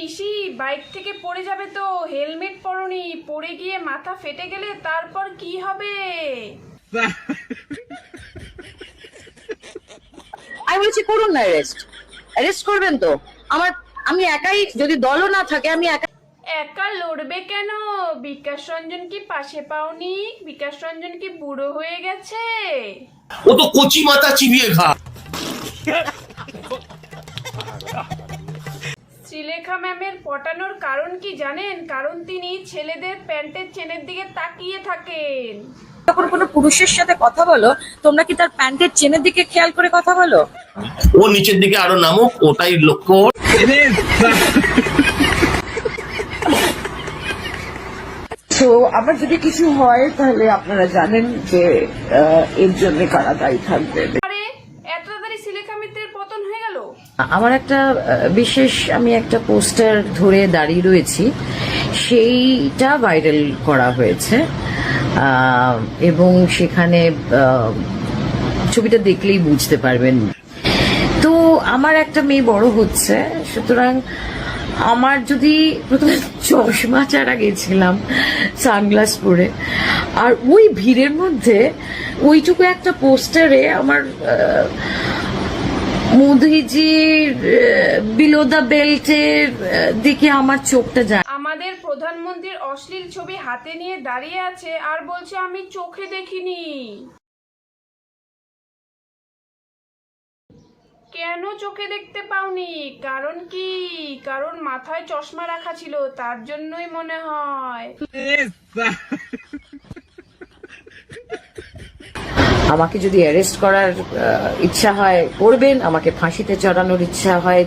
পিসি bike থেকে পড়ে যাবে তো, হেলমেট পরনি, পড়ে গিয়ে মাথা ফেটে গেলে তারপর কি হবে? আমি বলছি করুন না, অ্যারেস্ট করবেন তো। আমি একাই, যদি দলও না থাকে আমি একা। একা লড়বে কেন? বিকাশ রঞ্জন কি পাশে পাওনি? বিকাশ রঞ্জন কি বুড়ো হয়ে গেছে? ও তো কচি মাথা চিবিয়ে খা। শ্রীলেখা ম্যামের পটানোর কারণ কি জানেন? কারণ তিনি ছেলেদের প্যান্টের চেনের দিকে তাকিয়ে থাকেন। যখন কোনো পুরুষের সাথে কথা বলো, তোমরা কি তার প্যান্টের চেনের দিকে খেয়াল করে কথা বলো? ও নিচের দিকে আরো নামুক, ওটাই লক্ষ্য। তো আমার যদি কিছু হয় তাহলে আপনারা জানেন যে এর জন্য কারা দায়ী থাকবেন। আরে এত তাড়াতাড়ি শ্রীলেখা মিত্রের পতন হয়ে গেল? আমার একটা আমি একটা পোস্টার ধরে দাঁড়িয়ে রয়েছি, সেইটা ভাইরাল করা হয়েছে এবং সেখানে ছবিটা দেখলেই বুঝতে পারবেন। তো আমার একটা মেয়ে বড় হচ্ছে, সুতরাং আমার যদি প্রথমে চশমা ছাড়া গেছিলাম সানগ্লাস পরে, আর ওই ভিড়ের মধ্যে ওইটুকু একটা পোস্টারে আমার মোদিজির বিলো দ্য বেল্টের দিকে আমার চোখটা যায়। আমাদের প্রধানমন্ত্রীর অশ্লীল ছবি হাতে নিয়ে দাঁড়িয়ে আছে আর বলছে আমি চোখে দেখিনি। কেন চোখে দেখতে পাওনি? কারণ কি? কারণ মাথায় চশমা রাখা ছিল, তার জন্যই মনে হয়। আমাকে যদি অ্যারেস্ট করার ইচ্ছা হয় করবেন, আমাকে ফাঁসিতে চড়ানোর ইচ্ছা হয়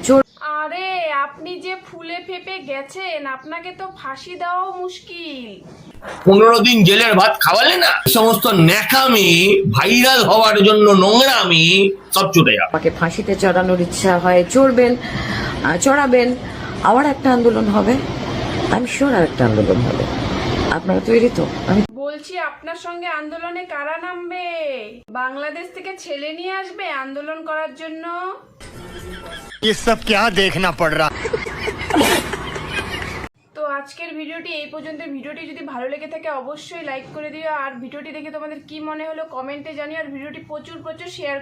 আরে আপনি যে ফুলে ফেপে গেছেন, আপনাকে তো ফাঁসি দেওয়াও মুশকিল। 15 দিন জেলের ভাত খাওয়ালে না, সমস্ত ন্যাকামি ভাইরাল হওয়ার জন্য নোংরামি সব চলে যাবে। আমাকে ফাঁসিতে চড়ানোর ইচ্ছা হয় চড়াবেন, আবার একটা আন্দোলন হবে, আমি শিওর আর একটা আন্দোলন হবে। আপনারা তৈরি তো? আমি বলছি আপনার সঙ্গে আন্দোলনে কারা নামবে? বাংলাদেশ থেকে ছেলে নিয়ে আসবে আন্দোলন করার জন্য? ये सब क्या देखना पड़ रहा। তো আজকের ভিডিওটি এই পর্যন্ত। ভিডিওটি যদি ভালো লেগে থাকে অবশ্যই লাইক করে দিও, আর ভিডিওটি দেখে তোমাদের কি মনে হলো কমেন্টে জানিও, আর ভিডিওটি প্রচুর শেয়ার